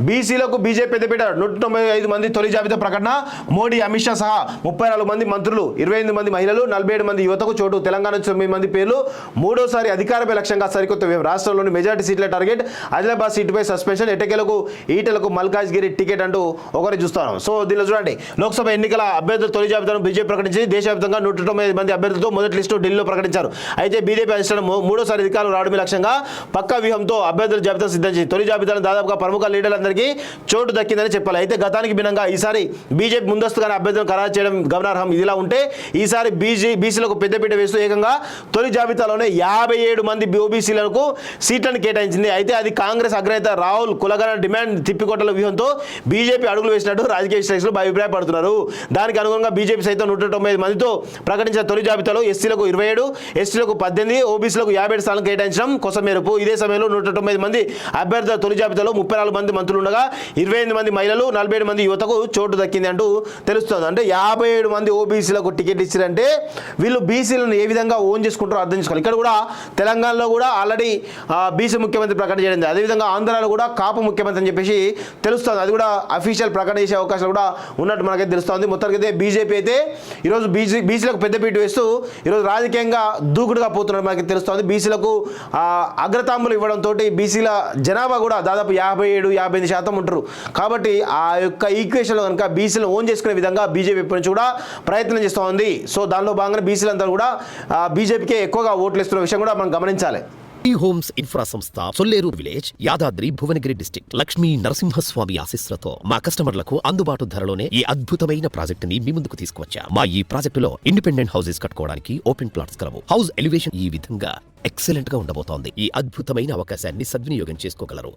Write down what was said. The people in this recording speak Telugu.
బీసీలకు బీజేపీ పెద్దపీట 195 మంది తొలి జాబితా ప్రకటన. మోడీ, అమిత్ షా సహా 34 మంది మంత్రులు, 28 మంది మహిళలు, 47 మంది యువతకు చోటు. తెలంగాణ 9 మంది పేర్లు. మూడోసారి అధికారపై లక్ష్యంగా సరికొత్త వ్యయం. రాష్ట్రంలోని మెజార్టీ సీట్ల టార్గెట్. ఆదిలాబాద్ సీటుపై సస్పెన్షన్. ఎట్టకేలకు ఈటలకు మల్కాజ్గిరి టికెట్ అంటూ ఒకరి చూస్తాం. సో దీనిలో చూడండి, లోక్సభ ఎన్నికల అభ్యర్థుల తొలి జాబితాను బీజేపీ ప్రకటించింది. దేశవ్యాప్తంగా 195 మంది అభ్యర్థులతో మొదటి లిస్టు ఢిల్లీలో ప్రకటించారు. అయితే బీజేపీ అధిష్టానం మూడోసారి అధికారులు రావడమే లక్ష్యంగా పక్కా వ్యూహంతో అభ్యర్థుల జాబితా సిద్ధం చేసింది. తొలి జాబితాను దాదాపుగా ప్రముఖ లీడర్లందరికీ చోటు దక్కిందని చెప్పాలి. అయితే గతానికి భిన్నంగా ఈసారి బీజేపీ ముందస్తుగానే అభ్యర్థులను ఖరారు చేయడం గమనార్హం. ఇదిలా ఉంటే ఈసారి బీసీలకు పెద్దపీట వేస్తూ ఏకంగా తొలి జాబితాలోనే 57 మంది ఓబీసీలకు సీట్లను కేటాయించింది. అయితే అది కాంగ్రెస్ అగ్రనేత రాహుల్ కులగన డిమాండ్ తిప్పికొట్టల వ్యూహంతో బీజేపీ అడుగులు వేసినట్టు రాజకీయ విశ్లేషకులు అభిప్రాయపడుతున్నారు. దానికి అనుగుణంగా బీజేపీ సైతం 195 మందితో ప్రకటించిన తొలి జాబితాలో ఎస్సీలకు 27, ఎస్టీలకు 18, ఓబీసీలకు 57 స్థానాలు కేటాయించడం కొసమేరపు. ఇదే సమయంలో 195 మంది అభ్యర్థుల తొలి జాబితాలో 34 మంది మంత్రులు ఉండగా 28 మంది మహిళలు, 47 మంది యువతకు చోటు దక్కింది అంటూ తెలుస్తోంది. అంటే 57 మంది ఓబీసీలకు టికెట్ ఇచ్చారంటే వీళ్ళు బీసీలను ఏ విధంగా ఓన్ చేసుకుంటారో అర్థం చేసుకోవాలి. ఇక్కడ కూడా తెలంగాణలో కూడా ఆల్రెడీ బీసీ ముఖ్యమంత్రి ప్రకటన చేయడం, అదేవిధంగా ఆంధ్రాలో కూడా కాపు ముఖ్యమంత్రి అని చెప్పేసి తెలుస్తుంది. అది కూడా అఫీషియల్ ప్రకటన చేసే అవకాశాలు కూడా ఉన్నట్టు మనకైతే తెలుస్తుంది. మొత్తానికైతే బీజేపీ అయితే ఈరోజు బీసీలకు పెద్దపీట వేస్తూ ఈరోజు రాజకీయంగా దూకుడుగా పోతున్నట్టు మనకి తెలుస్తుంది. బీసీలకు అగ్రతాంబులు ఇవ్వడంతో బీసీల జనాభా కూడా దాదాపు 57-58% ఉంటారు. కాబట్టి ఆ యొక్క ఈక్వేషన్లో కనుక బీసీలను ఓన్ చేసుకునే విధంగా బీజేపీ ఎప్పటి నుంచి కూడా ప్రయత్నం చేస్తూ ఉంది. సో దానిలో భాగంగా బీసీలంతా కూడా బీజేపీకే ఎక్కువగా ఓట్లు ఇస్తున్న విషయం కూడా మనం గమనించాలి. హోమ్స్ ఇన్ఫ్రా సంస్థ సొల్లేరు విలేజ్, యాదాద్రి భువనగిరి డిస్ట్రిక్ట్ లక్ష్మీ నరసింహస్వామి ఆశీస్సులతో మా కస్టమర్లకు అందుబాటు ధరలోనే ఈ అద్భుతమైన ప్రాజెక్ట్ ని మీ ముందుకు తీసుకువచ్చా. మా ఈ ప్రాజెక్టులో ఇండిపెండెంట్ హౌసెస్ కట్టుకోవడానికి ఓపెన్ ప్లాట్స్ కలవు. హౌస్ ఎలివేషన్ ఈ విధంగా ఎక్సలెంట్ గా ఉండబోతోంది. ఈ అద్భుతమైన అవకాశాన్ని సద్వినియోగం చేసుకోగలరు.